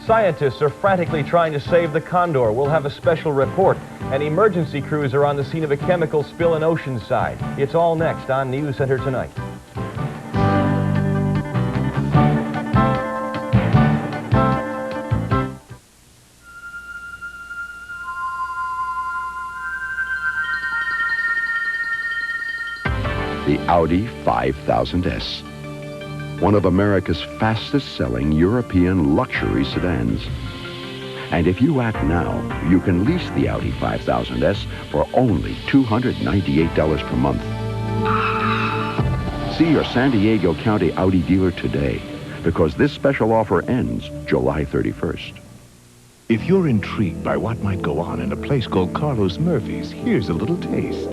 Scientists are frantically trying to save the condor. We'll have a special report. And emergency crews are on the scene of a chemical spill in Oceanside. It's all next on Newscenter Tonight. The Audi 5000S, one of America's fastest-selling European luxury sedans. And if you act now, you can lease the Audi 5000S for only $298 per month. See your San Diego County Audi dealer today, because this special offer ends July 31st. If you're intrigued by what might go on in a place called Carlos Murphy's, here's a little taste.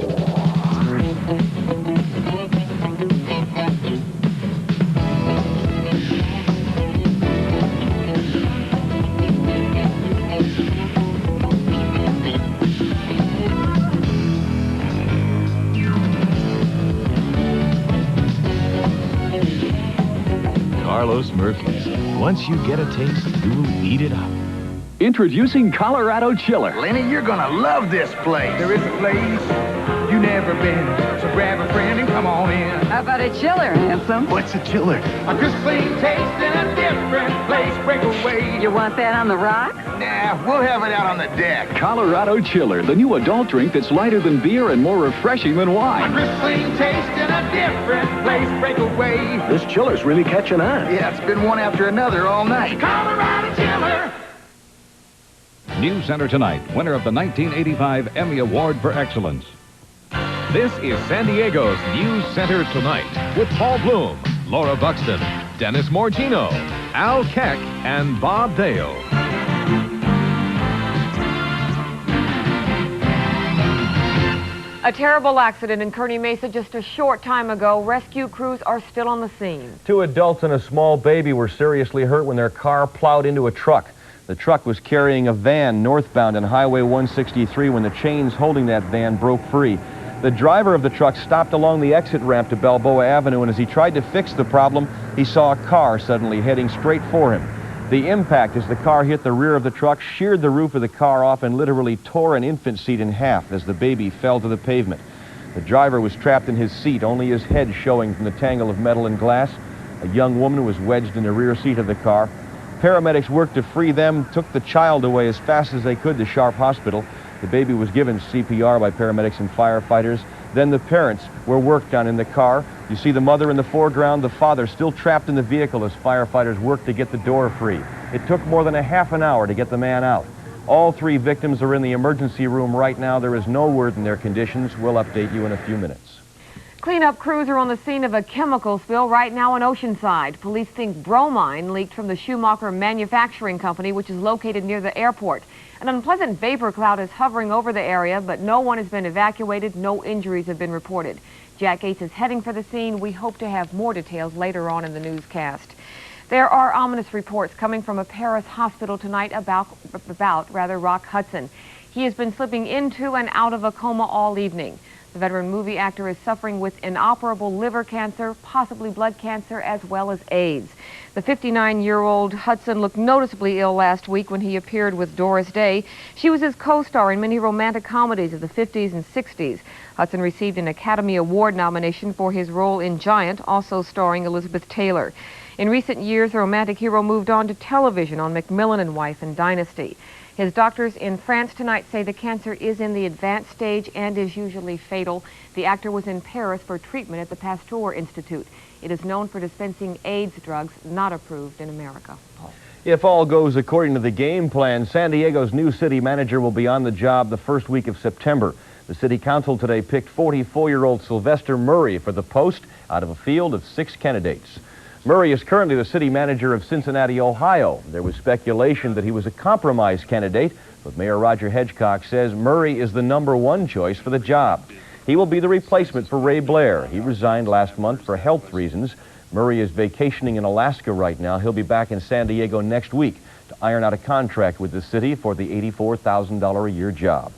Carlos Murphy's. Once you get a taste, you'll eat it up. Introducing Colorado Chiller. Lenny, you're gonna love this place. There is a place you never been, so grab a friend and come on in. How about a chiller, handsome? What's a chiller? A crisp, clean taste in a different place. Break away. You want that on the rocks? Nah, we'll have it out on the deck. Colorado Chiller, the new adult drink that's lighter than beer and more refreshing than A wine. crisp, clean taste in a different place. Break away. This chiller's really catching on. Yeah, it's been one after another all night. Colorado Chiller. Newscenter Tonight, winner of the 1985 Emmy Award for Excellence. This is San Diego's Newscenter Tonight with Paul Bloom, Laura Buxton, Dennis Morgino, Al Keck, and Bob Dale. A terrible accident in Kearny Mesa just a short time ago. Rescue crews are still on the scene. 2 adults and a small baby were seriously hurt when their car plowed into a truck. The truck was carrying a van northbound on Highway 163 when the chains holding that van broke free. The driver of the truck stopped along the exit ramp to Balboa Avenue, and as he tried to fix the problem, he saw a car suddenly heading straight for him. The impact as the car hit the rear of the truck sheared the roof of the car off and literally tore an infant seat in half as the baby fell to the pavement. The driver was trapped in his seat, only his head showing from the tangle of metal and glass. A young woman was wedged in the rear seat of the car. Paramedics worked to free them, took the child away as fast as they could to Sharp Hospital. The baby was given CPR by paramedics and firefighters. Then the parents were worked on in the car. You see the mother in the foreground, the father still trapped in the vehicle as firefighters worked to get the door free. It took more than a half an hour to get the man out. All 3 victims are in the emergency room right now. There is no word in their conditions. We'll update you in a few minutes. Cleanup crews are on the scene of a chemical spill right now in Oceanside. Police think bromine leaked from the Schumacher Manufacturing Company, which is located near the airport. An unpleasant vapor cloud is hovering over the area, but no one has been evacuated. No injuries have been reported. Jack Gates is heading for the scene. We hope to have more details later on in the newscast. There are ominous reports coming from a Paris hospital tonight about Rock Hudson. He has been slipping into and out of a coma all evening. The veteran movie actor is suffering with inoperable liver cancer, possibly blood cancer, as well as AIDS. The 59-year-old Hudson looked noticeably ill last week when he appeared with Doris Day. She was his co-star in many romantic comedies of the 50s and 60s. Hudson received an Academy Award nomination for his role in Giant, also starring Elizabeth Taylor. In recent years, the romantic hero moved on to television on Macmillan and Wife and Dynasty. His doctors in France tonight say the cancer is in the advanced stage and is usually fatal. The actor was in Paris for treatment at the Pasteur Institute. It is known for dispensing AIDS drugs not approved in America. Paul. If all goes according to the game plan, San Diego's new city manager will be on the job the first week of September. The city council today picked 44-year-old Sylvester Murray for the post out of a field of 6 candidates. Murray is currently the city manager of Cincinnati, Ohio. There was speculation that he was a compromise candidate, but Mayor Roger Hedgecock says Murray is the #1 choice for the job. He will be the replacement for Ray Blair. He resigned last month for health reasons. Murray is vacationing in Alaska right now. He'll be back in San Diego next week to iron out a contract with the city for the $84,000 a year job.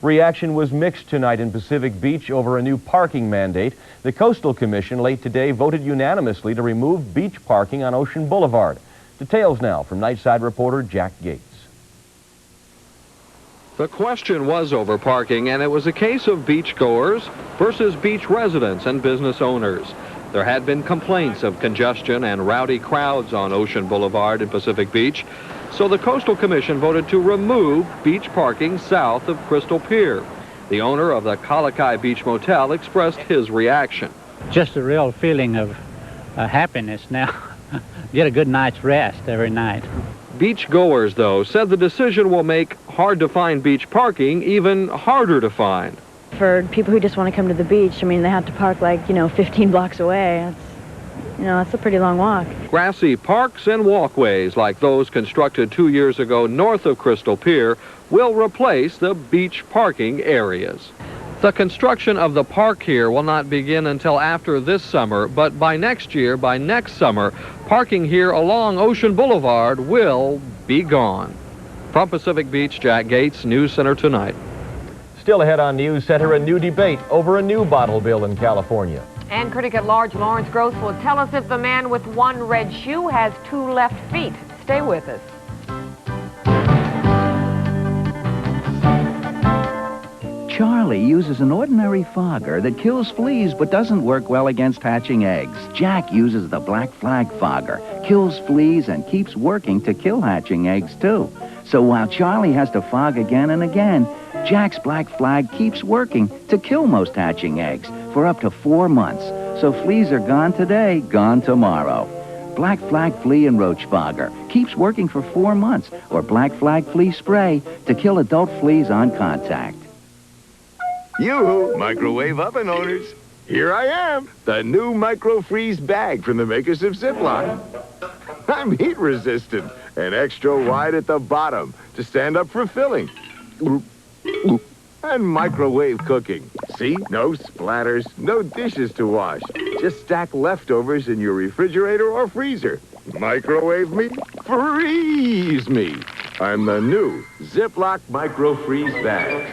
Reaction was mixed tonight in Pacific Beach over a new parking mandate. The Coastal Commission late today voted unanimously to remove beach parking on Ocean Boulevard. Details now from Nightside reporter Jack Gates. The question was over parking, and it was a case of beachgoers versus beach residents and business owners. There had been complaints of congestion and rowdy crowds on Ocean Boulevard and Pacific Beach, so the Coastal Commission voted to remove beach parking south of Crystal Pier. The owner of the Kalakai Beach Motel expressed his reaction. Just a real feeling of happiness now. Get a good night's rest every night. Beachgoers, though, said the decision will make hard-to-find beach parking even harder to find. For people who just want to come to the beach, I mean, they have to park like, 15 blocks away. That's a pretty long walk. Grassy parks and walkways like those constructed 2 years ago north of Crystal Pier will replace the beach parking areas. The construction of the park here will not begin until after this summer, but by next summer, parking here along Ocean Boulevard will be gone. From Pacific Beach, Jack Gates, News Center Tonight. Still ahead on News Center, a new debate over a new bottle bill in California. And critic at large Lawrence Gross will tell us if the man with one red shoe has two left feet. Stay with us. Charlie uses an ordinary fogger that kills fleas but doesn't work well against hatching eggs. Jack uses the Black Flag fogger, kills fleas and keeps working to kill hatching eggs too. So while Charlie has to fog again and again, Jack's Black Flag keeps working to kill most hatching eggs for up to 4 months. So fleas are gone today, gone tomorrow. Black Flag Flea and Roach Fogger keeps working for 4 months, or Black Flag Flea Spray to kill adult fleas on contact. Yoo-hoo, microwave oven owners. Here I am, the new micro-freeze bag from the makers of Ziploc. I'm heat resistant and extra wide at the bottom to stand up for filling. And microwave cooking. See, no splatters, no dishes to wash. Just stack leftovers in your refrigerator or freezer. Microwave me, freeze me. I'm the new Ziploc micro-freeze bag.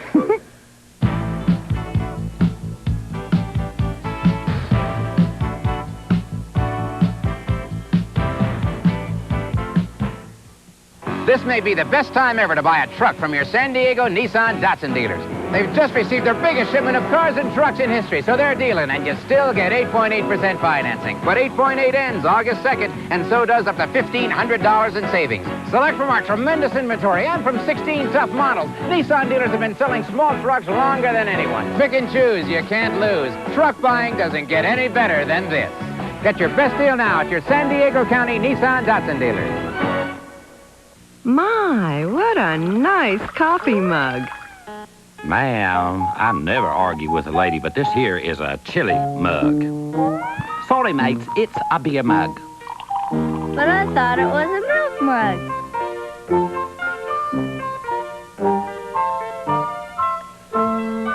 This may be the best time ever to buy a truck from your San Diego Nissan Datsun dealers. They've just received their biggest shipment of cars and trucks in history, so they're dealing, and you still get 8.8% financing. But 8.8 ends August 2nd, and so does up to $1,500 in savings. Select from our tremendous inventory and from 16 tough models. Nissan dealers have been selling small trucks longer than anyone. Pick and choose, you can't lose. Truck buying doesn't get any better than this. Get your best deal now at your San Diego County Nissan Datsun dealers. My, what a nice coffee mug. Ma'am, I never argue with a lady, but this here is a chili mug. Sorry, mates, it's a beer mug. But I thought it was a milk mug.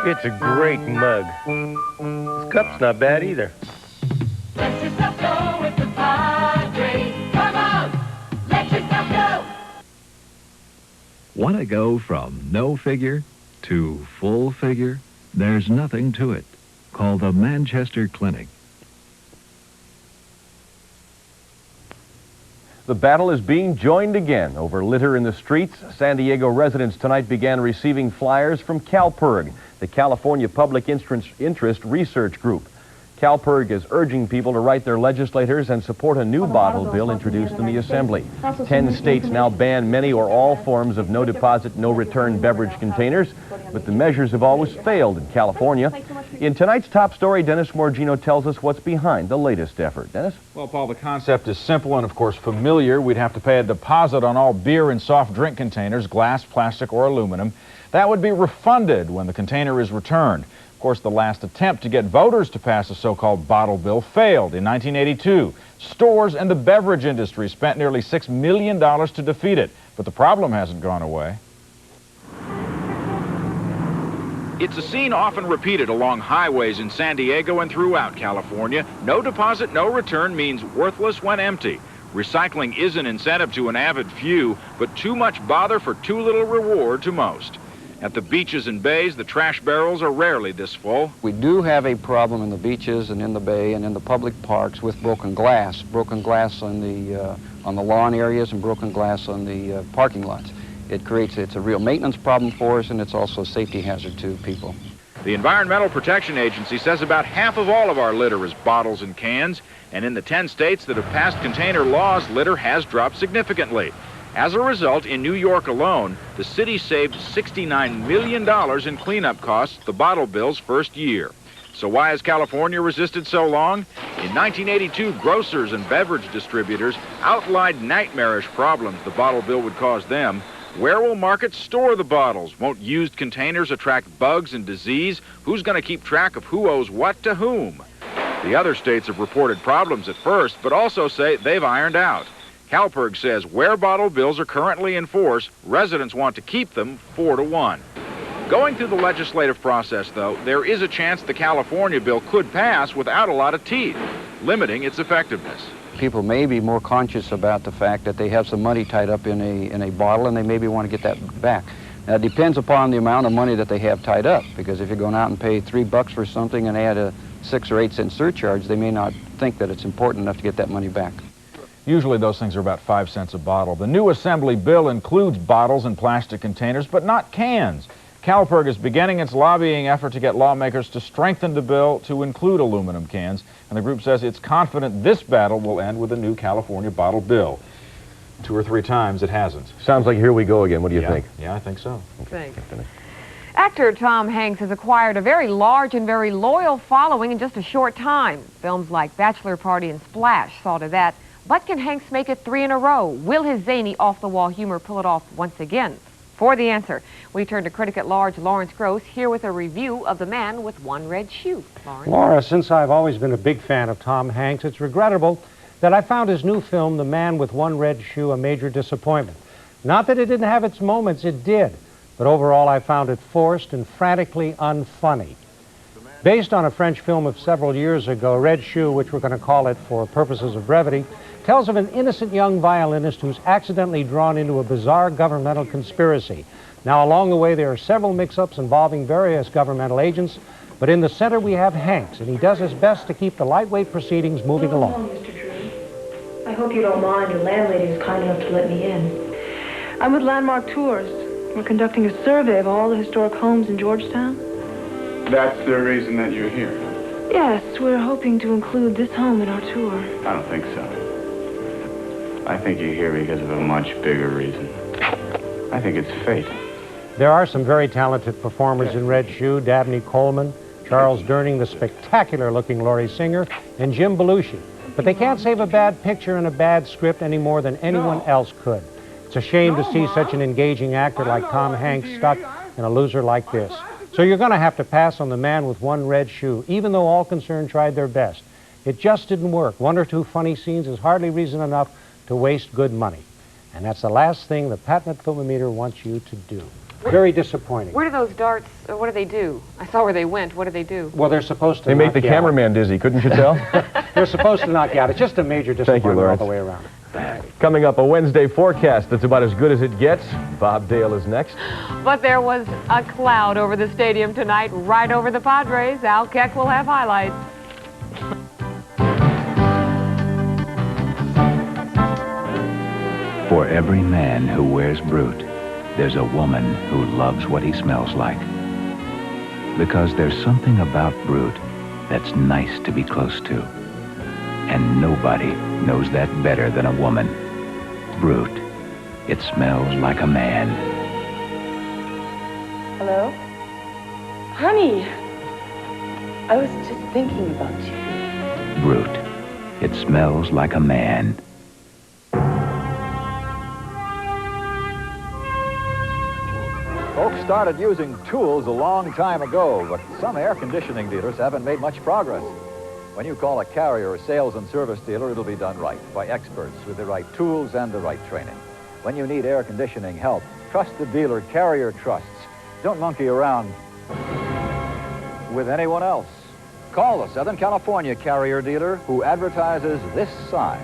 It's a great mug. This cup's not bad either. Let yourself go with the Padres. Come on, let yourself go. Want to go from no figure to full figure? There's nothing to it. Call the Manchester Clinic. The battle is being joined again over litter in the streets. San Diego residents tonight began receiving flyers from CalPIRG, the California Public Interest Research Group. CalPIRG is urging people to write their legislators and support a new bottle bill introduced in the Assembly. 10 states now ban many or all forms of no deposit, no return beverage containers, but the measures have always failed in California. In tonight's top story, Dennis Morgino tells us what's behind the latest effort. Dennis? Well, Paul, the concept is simple and, of course, familiar. We'd have to pay a deposit on all beer and soft drink containers, glass, plastic, or aluminum. That would be refunded when the container is returned. Of course, the last attempt to get voters to pass a so-called bottle bill failed in 1982. Stores and the beverage industry spent nearly $6 million to defeat it, but the problem hasn't gone away. It's a scene often repeated along highways in San Diego and throughout California. No deposit, no return means worthless when empty. Recycling is an incentive to an avid few, but too much bother for too little reward to most. At the beaches and bays, the trash barrels are rarely this full. We do have a problem in the beaches and in the bay and in the public parks with broken glass on on the lawn areas and broken glass on the parking lots. It's a real maintenance problem for us, and it's also a safety hazard to people. The Environmental Protection Agency says about half of all of our litter is bottles and cans, and in the 10 states that have passed container laws, litter has dropped significantly. As a result, in New York alone, the city saved $69 million in cleanup costs the bottle bill's first year. So why has California resisted so long? In 1982, grocers and beverage distributors outlined nightmarish problems the bottle bill would cause them. Where will markets store the bottles? Won't used containers attract bugs and disease? Who's going to keep track of who owes what to whom? The other states have reported problems at first, but also say they've ironed out. CalPERG says where bottle bills are currently in force, residents want to keep them 4-1. Going through the legislative process, though, there is a chance the California bill could pass without a lot of teeth, limiting its effectiveness. People may be more conscious about the fact that they have some money tied up in a bottle, and they maybe want to get that back. Now, it depends upon the amount of money that they have tied up, because if you're going out and pay $3 for something and add a 6 or 8 cent surcharge, they may not think that it's important enough to get that money back. Usually those things are about 5 cents a bottle. The new Assembly bill includes bottles and plastic containers, but not cans. CalPERG is beginning its lobbying effort to get lawmakers to strengthen the bill to include aluminum cans, and the group says it's confident this battle will end with a new California bottle bill. 2 or 3 times it hasn't. Sounds like here we go again. What do you think? Yeah, I think so. Thanks. Actor Tom Hanks has acquired a very large and very loyal following in just a short time. Films like Bachelor Party and Splash saw to that. But can Hanks make it 3 in a row? Will his zany, off-the-wall humor pull it off once again? For the answer, we turn to critic at large Lawrence Gross here with a review of The Man with One Red Shoe. Lawrence? Laura, since I've always been a big fan of Tom Hanks, it's regrettable that I found his new film, The Man with One Red Shoe, a major disappointment. Not that it didn't have its moments, it did. But overall, I found it forced and frantically unfunny. Based on a French film of several years ago, Red Shoe, which we're going to call it for purposes of brevity, tells of an innocent young violinist who's accidentally drawn into a bizarre governmental conspiracy. Now, along the way, there are several mix-ups involving various governmental agents, but in the center we have Hanks, and he does his best to keep the lightweight proceedings moving along. Mr. Drew. I hope you don't mind. Your landlady was kind enough to let me in. I'm with Landmark Tours. We're conducting a survey of all the historic homes in Georgetown. That's the reason that you're here? Yes, we're hoping to include this home in our tour. I don't think so. I think you're here because of a much bigger reason. I think it's fate. There are some very talented performers in Red Shoe: Dabney Coleman, Charles Durning, the spectacular-looking Laurie Singer, and Jim Belushi. But they can't save a bad picture and a bad script any more than anyone else could. It's a shame to see such an engaging actor like Tom Hanks stuck in a loser like this. So you're going to have to pass on The Man with One Red Shoe, even though all concerned tried their best. It just didn't work. 1 or 2 funny scenes is hardly reason enough to waste good money. And that's the last thing the patented filmometer wants you to do. Very disappointing. Where do those darts, what do they do? I saw where they went. What do they do? Well, they're supposed to They make the knock you out. cameraman dizzy, couldn't you tell? They're supposed to knock you out. It's just a major disappointment all the way around. Coming up, a Wednesday forecast that's about as good as it gets. Bob Dale is next. But there was a cloud over the stadium tonight, right over the Padres. Al Keck will have highlights. For every man who wears Brute, there's a woman who loves what he smells like. Because there's something about Brute that's nice to be close to. And nobody knows that better than a woman. Brute. It smells like a man. Hello? Honey, I was just thinking about you. Brute. It smells like a man. Folks started using tools a long time ago, but some air conditioning dealers haven't made much progress. When you call a Carrier sales and service dealer, it'll be done right, by experts with the right tools and the right training. When you need air conditioning help, trust the dealer Carrier trusts. Don't monkey around with anyone else. Call the Southern California Carrier dealer who advertises this sign.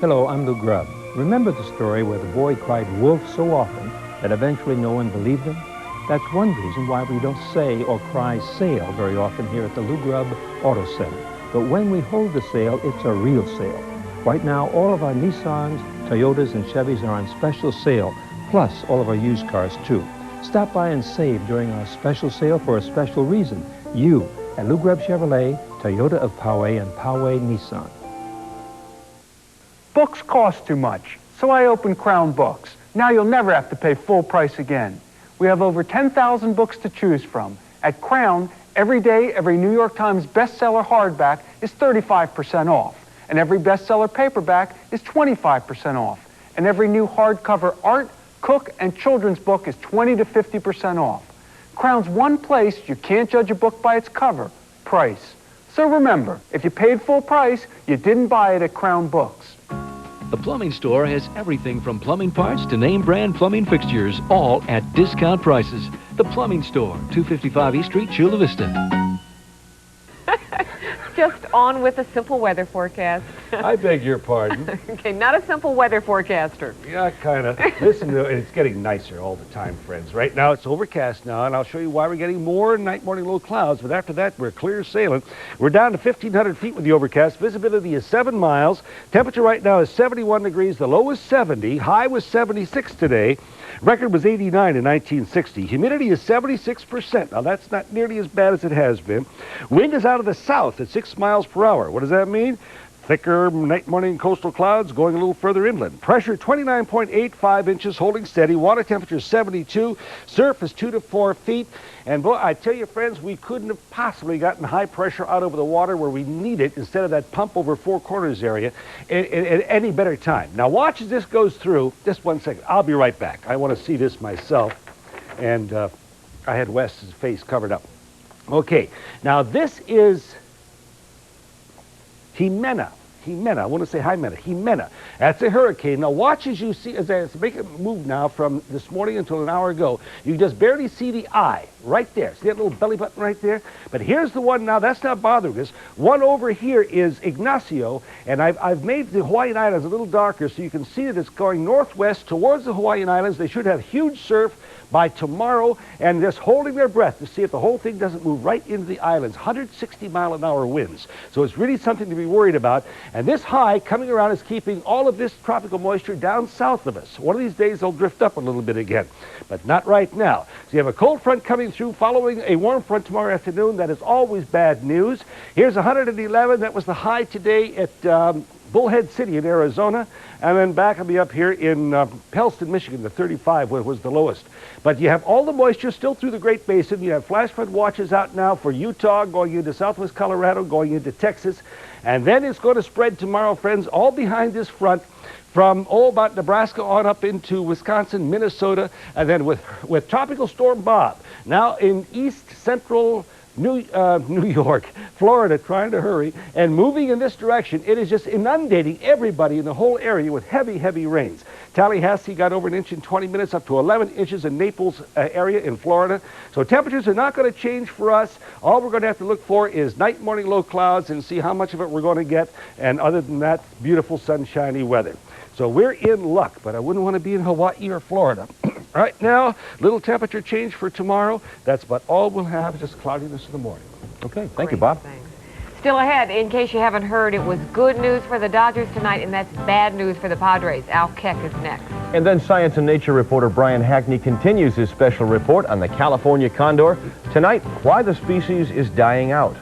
Hello, I'm Lou Grubb. Remember the story where the boy cried wolf so often that eventually no one believed them? That's one reason why we don't say or cry sale very often here at the Lou Grubb Auto Center. But when we hold the sale, it's a real sale. Right now, all of our Nissans, Toyotas, and Chevys are on special sale, plus all of our used cars, too. Stop by and save during our special sale for a special reason. You at Lou Grubb Chevrolet, Toyota of Poway, and Poway Nissan. Books cost too much, so I opened Crown Books. Now you'll never have to pay full price again. We have over 10,000 books to choose from. At Crown, every day, every New York Times bestseller hardback is 35% off. And every bestseller paperback is 25% off. And every new hardcover art, cook, and children's book is 20 to 50% off. Crown's one place you can't judge a book by its cover, price. So remember, if you paid full price, you didn't buy it at Crown Books. The plumbing store has everything from plumbing parts to name brand plumbing fixtures, all at discount prices. The Plumbing Store, 255 East Street, Chula Vista. Just on with a simple weather forecast. I beg your pardon. Okay, not a simple weather forecaster. Yeah, kind of. Listen, it's getting nicer all the time, friends. Right now, it's overcast now, and I'll show you why we're getting more night, morning, low clouds. But after that, we're clear sailing. We're down to 1,500 feet with the overcast. Visibility is 7 miles. Temperature right now is 71 degrees. The low is 70. High was 76 today. Record was 89 in 1960. Humidity is 76%. Now, that's not nearly as bad as it has been. Wind is out of the south at 6 miles per hour. What does that mean? Thicker night, morning coastal clouds going a little further inland. Pressure 29.85 inches, holding steady. Water temperature 72. Surf is 2 to 4 feet. And boy, I tell you, friends, we couldn't have possibly gotten high pressure out over the water where we need it instead of that pump over Four Corners area at any better time. Now, watch as this goes through. Just 1 second. I'll be right back. I want to see this myself. And I had Wes's face covered up. Okay. Now, this is Jimena. I want to say Jimena. Jimena. That's a hurricane. Now watch as you see, as I make it move now from this morning until an hour ago, you just barely see the eye right there. See that little belly button right there? But here's the one now, that's not bothering us. One over here is Ignacio, and I've made the Hawaiian Islands a little darker so you can see that it's going northwest towards the Hawaiian Islands. They should have huge surf by tomorrow, and just holding their breath to see if the whole thing doesn't move right into the islands. 160-mile-an-hour winds. So it's really something to be worried about. And this high coming around is keeping all of this tropical moisture down south of us. One of these days they'll drift up a little bit again, but not right now. So you have a cold front coming through following a warm front tomorrow afternoon. That is always bad news. Here's 111. That was the high today at Bullhead City in Arizona, and then back I'll be up here in Pellston, Michigan, the 35, where it was the lowest. But you have all the moisture still through the Great Basin. You have flash flood watches out now for Utah, going into southwest Colorado, going into Texas, and then it's going to spread tomorrow, friends, all behind this front from about Nebraska on up into Wisconsin, Minnesota, and then with Tropical Storm Bob now in east central New York, Florida, trying to hurry, and moving in this direction. It is just inundating everybody in the whole area with heavy, heavy rains. Tallahassee got over 1 inch in 20 minutes, up to 11 inches in Naples area in Florida. So temperatures are not going to change for us. All we're going to have to look for is night, morning, low clouds and see how much of it we're going to get. And other than that, beautiful sunshiny weather. So we're in luck, but I wouldn't want to be in Hawaii or Florida. Right now, little temperature change for tomorrow. That's about all we'll have, just cloudiness in the morning. Okay, thank you, Bob. Thanks. Still ahead, in case you haven't heard, it was good news for the Dodgers tonight, and that's bad news for the Padres. Al Keck is next. And then Science and Nature reporter Brian Hackney continues his special report on the California condor. Tonight, why the species is dying out.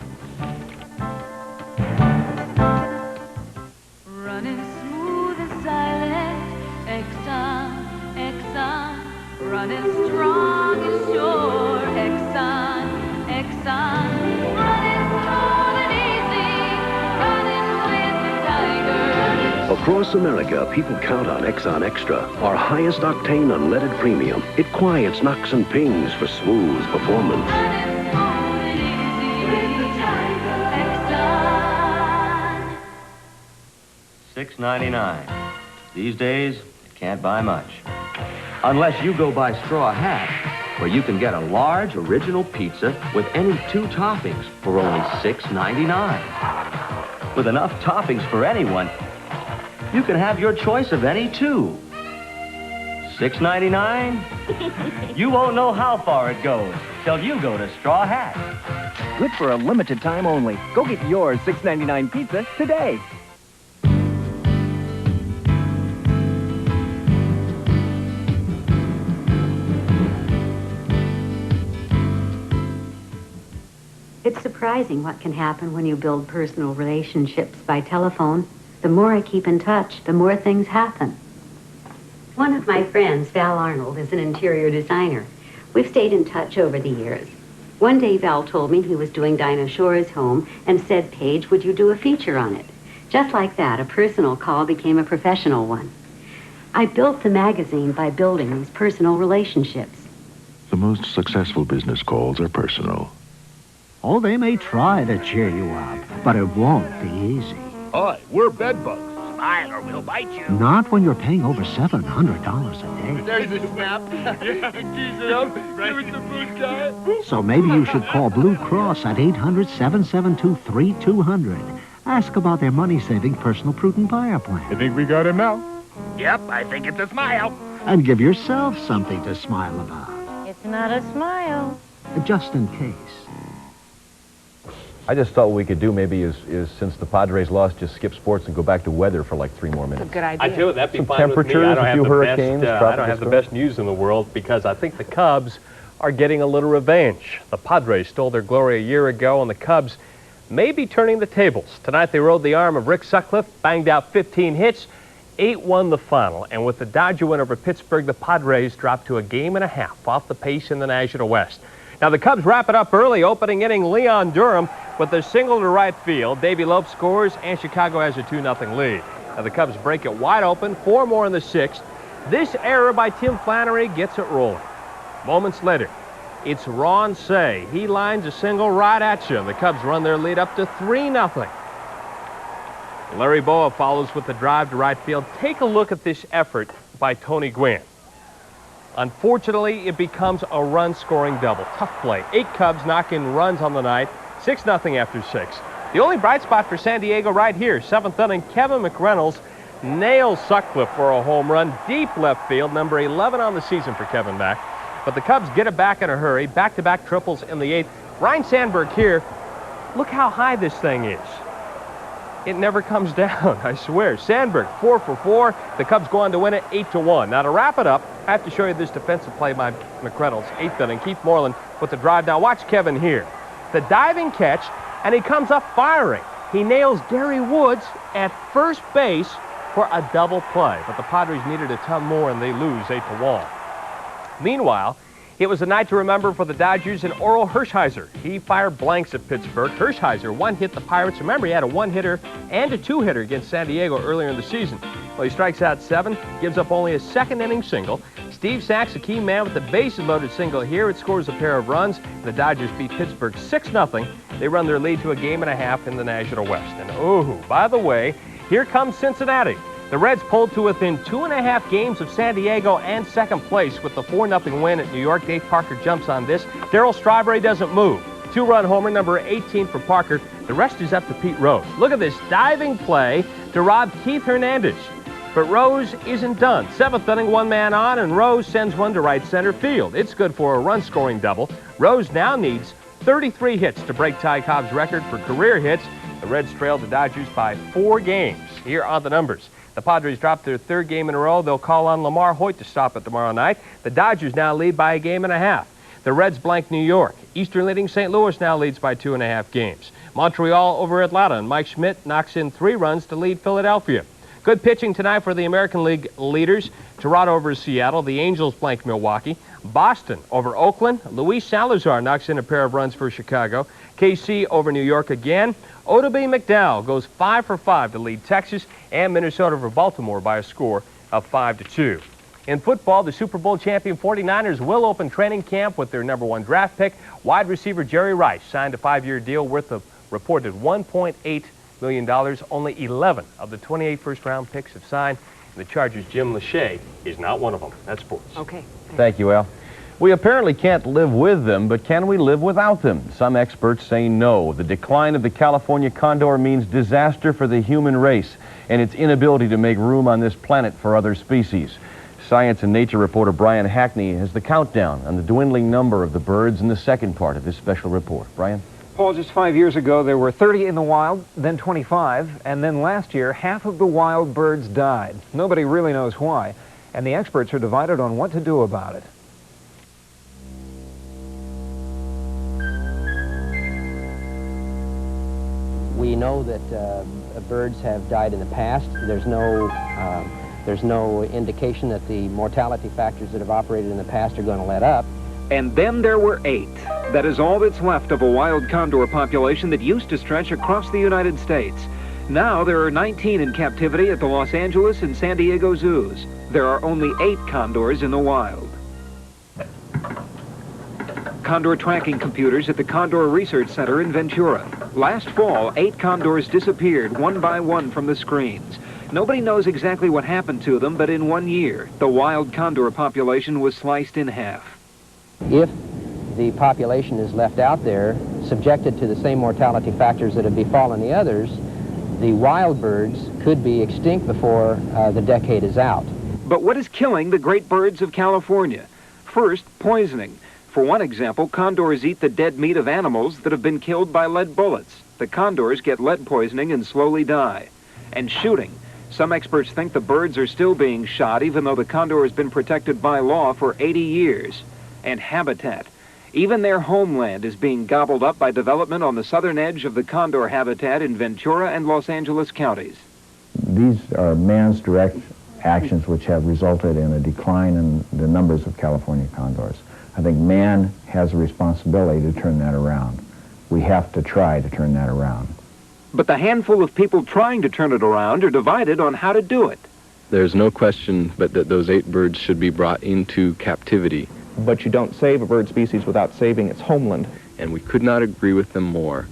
Running strong and sure, Exxon, Exxon. Running smooth and easy, running with the tiger. Across America, people count on Exxon Extra, our highest octane unleaded premium. It quiets knocks and pings for smooth performance. Running smooth and easy with the tiger, Exxon. $6.99. These days, it can't buy much. Unless you go by Straw Hat, where you can get a large original pizza with any 2 toppings for only $6.99. With enough toppings for anyone, you can have your choice of any 2. $6.99? You won't know how far it goes till you go to Straw Hat. Good for a limited time only. Go get your $6.99 pizza today. It's surprising what can happen when you build personal relationships by telephone. The more I keep in touch, the more things happen. One of my friends, Val Arnold, is an interior designer. We've stayed in touch over the years. One day, Val told me he was doing Dinah Shore's home and said, "Paige, would you do a feature on it?" Just like that, a personal call became a professional one. I built the magazine by building these personal relationships. The most successful business calls are personal. Oh, they may try to cheer you up, but it won't be easy. Hi, we're bedbugs. Smile or we'll bite you. Not when you're paying over $700 a day. There's the snap. Yeah, keys it up. Give it the boot guy. So maybe you should call Blue Cross at 800-772-3200. Ask about their money-saving personal prudent buyer plan. You think we got him now? Yep, I think it's a smile. And give yourself something to smile about. It's not a smile. Just in case. I just thought what we could do maybe is since the Padres lost, just skip sports and go back to weather for like 3 more minutes. Good idea. I tell you, that'd be Some fine with me. temperatures, I don't a have few the hurricanes, best, I don't have the best news in the world because I think the Cubs are getting a little revenge. The Padres stole their glory a year ago, and the Cubs may be turning the tables. Tonight they rode the arm of Rick Sutcliffe, banged out 15 hits, 8-1 the final. And with the Dodger win over Pittsburgh, the Padres dropped to a game and a half off the pace in the National West. Now the Cubs wrap it up early, opening inning Leon Durham with a single to right field. Davey Lope scores, and Chicago has a 2-0 lead. Now the Cubs break it wide open, 4 more in the 6th. This error by Tim Flannery gets it rolling. Moments later, it's Ron Say. He lines a single right at you. The Cubs run their lead up to 3-0. Larry Boa follows with the drive to right field. Take a look at this effort by Tony Gwynn. Unfortunately, it becomes a run-scoring double. Tough play. 8 Cubs knock in runs on the night, 6-0 after 6. The only bright spot for San Diego right here, 7th inning, Kevin McReynolds nails Sutcliffe for a home run, deep left field, number 11 on the season for Kevin Mack. But the Cubs get it back in a hurry, back-to-back triples in the 8th. Ryan Sandberg here, look how high this thing is. It never comes down, I swear. Sandberg, 4 for 4. The Cubs go on to win it 8-1. Now to wrap it up, I have to show you this defensive play by McReynolds, 8th inning. Keith Moreland with the drive. Now watch Kevin here. The diving catch, and he comes up firing. He nails Gary Woods at first base for a double play. But the Padres needed a ton more, and they lose 8-1. Meanwhile, it was a night to remember for the Dodgers and Oral Hershiser. He fired blanks at Pittsburgh. Hershiser one-hit the Pirates. Remember, he had a 1-hitter and a 2-hitter against San Diego earlier in the season. Well, he strikes out 7, gives up only a 2nd-inning single. Steve Sachs, a key man with the bases-loaded single here. It scores a pair of runs. The Dodgers beat Pittsburgh 6-0. They run their lead to a game and a half in the National West. And, oh, by the way, here comes Cincinnati. The Reds pulled to within 2.5 games of San Diego and 2nd place with the 4-0 win at New York. Dave Parker jumps on this. Darryl Strawberry doesn't move. 2-run homer, number 18 for Parker. The rest is up to Pete Rose. Look at this diving play to rob Keith Hernandez. But Rose isn't done. 7th inning, 1 man on, and Rose sends one to right center field. It's good for a run-scoring double. Rose now needs 33 hits to break Ty Cobb's record for career hits. The Reds trailed the Dodgers by 4 games. Here are the numbers. The Padres dropped their 3rd game in a row. They'll call on Lamar Hoyt to stop it tomorrow night. The Dodgers now lead by a game and a half. The Reds blank New York. Eastern leading St. Louis now leads by 2.5 games. Montreal over Atlanta, and Mike Schmidt knocks in 3 runs to lead Philadelphia. Good pitching tonight for the American League leaders. Toronto over Seattle. The Angels blank Milwaukee. Boston over Oakland. Luis Salazar knocks in a pair of runs for Chicago. KC over New York again. Odubel McDowell goes 5 for 5 to lead Texas, and Minnesota over Baltimore by a score of 5-2. In football, the Super Bowl champion 49ers will open training camp with their number 1 draft pick. Wide receiver Jerry Rice signed a 5-year deal worth a reported $1.8 million. Only 11 of the 28 first-round picks have signed. And the Chargers' Jim Lachey is not one of them. That's sports. Okay. Thank you, Al. We apparently can't live with them, but can we live without them? Some experts say no. The decline of the California condor means disaster for the human race and its inability to make room on this planet for other species. Science and Nature reporter Brian Hackney has the countdown on the dwindling number of the birds in the second part of this special report. Brian? Paul, just 5 years ago, there were 30 in the wild, then 25, and then last year, half of the wild birds died. Nobody really knows why, and the experts are divided on what to do about it. We know that birds have died in the past. There's no indication that the mortality factors that have operated in the past are going to let up. And then there were 8. That is all that's left of a wild condor population that used to stretch across the United States. Now there are 19 in captivity at the Los Angeles and San Diego zoos. There are only 8 condors in the wild. Condor tracking computers at the Condor Research Center in Ventura. Last fall, 8 condors disappeared one by one from the screens. Nobody knows exactly what happened to them, but in 1 year, the wild condor population was sliced in half. If the population is left out there, subjected to the same mortality factors that have befallen the others, the wild birds could be extinct before the decade is out. But what is killing the great birds of California? First, poisoning. For one example, condors eat the dead meat of animals that have been killed by lead bullets. The condors get lead poisoning and slowly die. And shooting. Some experts think the birds are still being shot even though the condor has been protected by law for 80 years. And habitat. Even their homeland is being gobbled up by development on the southern edge of the condor habitat in Ventura and Los Angeles counties. These are man's direct actions which have resulted in a decline in the numbers of California condors. I think man has a responsibility to turn that around. We have to try to turn that around. But the handful of people trying to turn it around are divided on how to do it. There's no question but that those 8 birds should be brought into captivity. But you don't save a bird species without saving its homeland. And we could not agree with them more.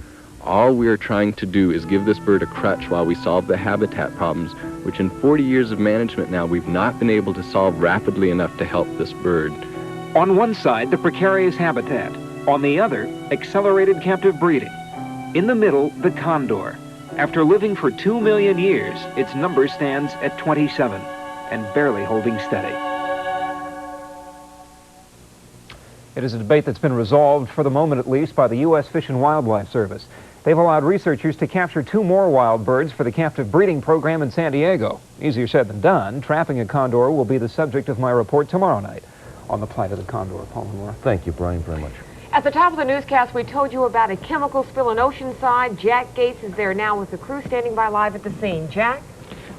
All we are trying to do is give this bird a crutch while we solve the habitat problems, which in 40 years of management now we've not been able to solve rapidly enough to help this bird. On one side, the precarious habitat. On the other, accelerated captive breeding. In the middle, the condor. After living for 2 million years, its number stands at 27 and barely holding steady. It is a debate that's been resolved, for the moment at least, by the U.S. Fish and Wildlife Service. They've allowed researchers to capture 2 more wild birds for the captive breeding program in San Diego. Easier said than done. Trapping a condor will be the subject of my report tomorrow night on the plight of the condor. Paul and Laura. Thank you, Brian, very much. At the top of the newscast, we told you about a chemical spill in Oceanside. Jack Gates is there now with the crew standing by live at the scene. Jack?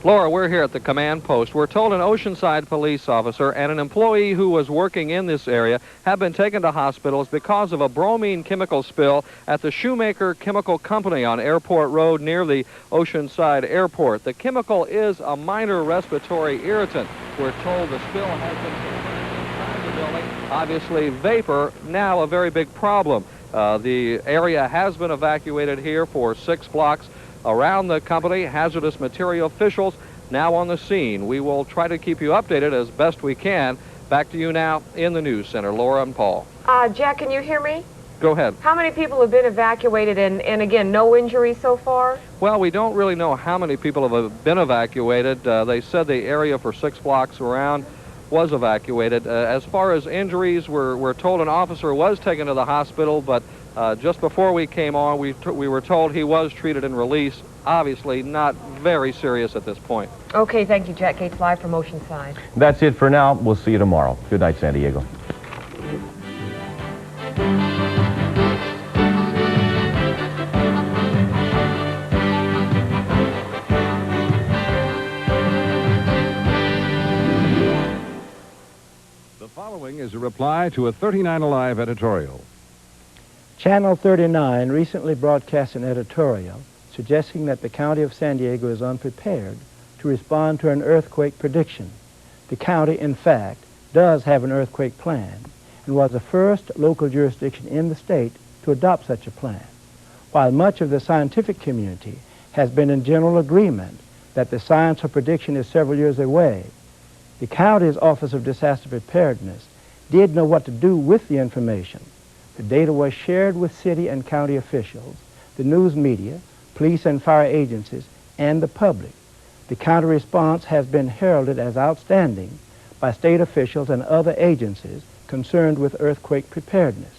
Laura, we're here at the command post. We're told an Oceanside police officer and an employee who was working in this area have been taken to hospitals because of a bromine chemical spill at the Shoemaker Chemical Company on Airport Road near the Oceanside Airport. The chemical is a minor respiratory irritant. We're told the spill has been inside the building. Obviously, vapor, now a very big problem. The area has been evacuated here for 6 blocks around the company. Hazardous material officials now on the scene. We will try to keep you updated as best we can. Back to you now in the news center. Laura and Paul. Jack, can you hear me? Go ahead. How many people have been evacuated and again, no injuries so far? Well, we don't really know how many people have been evacuated. They said the area for 6 blocks around was evacuated. As far as injuries, we're told an officer was taken to the hospital, but just before we came on, we were told he was treated and released. Obviously not very serious at this point. Okay, thank you, Jack Gates, live from Oceanside. That's it for now. We'll see you tomorrow. Good night, San Diego. The following is a reply to a 39 Alive editorial. Channel 39 recently broadcast an editorial suggesting that the county of San Diego is unprepared to respond to an earthquake prediction. The county, in fact, does have an earthquake plan and was the first local jurisdiction in the state to adopt such a plan. While much of the scientific community has been in general agreement that the science of prediction is several years away, the county's Office of Disaster Preparedness did know what to do with the information. The data was shared with city and county officials, the news media, police and fire agencies, and the public. The counter response has been heralded as outstanding by state officials and other agencies concerned with earthquake preparedness.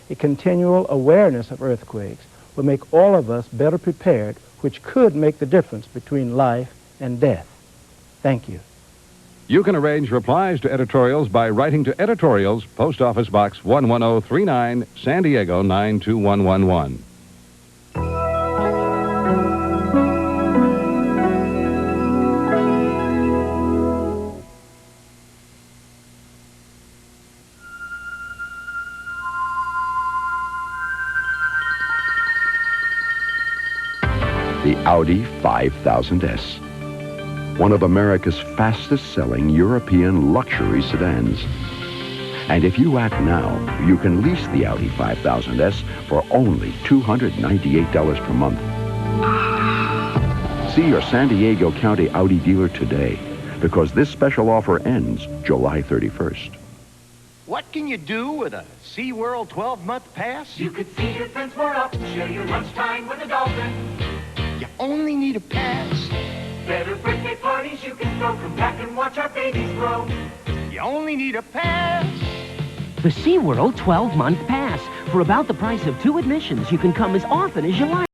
A continual awareness of earthquakes will make all of us better prepared, which could make the difference between life and death. Thank you. You can arrange replies to editorials by writing to Editorials, Post Office Box 11039, San Diego 92111. The Audi 5000S, one of America's fastest-selling European luxury sedans. And if you act now, you can lease the Audi 5000S for only $298 per month. See your San Diego County Audi dealer today, because this special offer ends July 31st. What can you do with a SeaWorld 12-month pass? You could see your friends more often, share your lunchtime with a dolphin. You only need a pass. Better birthday parties you can throw. Come back and watch our babies grow. You only need a pass. The SeaWorld 12-month pass. For about the price of 2 admissions, you can come as often as you like.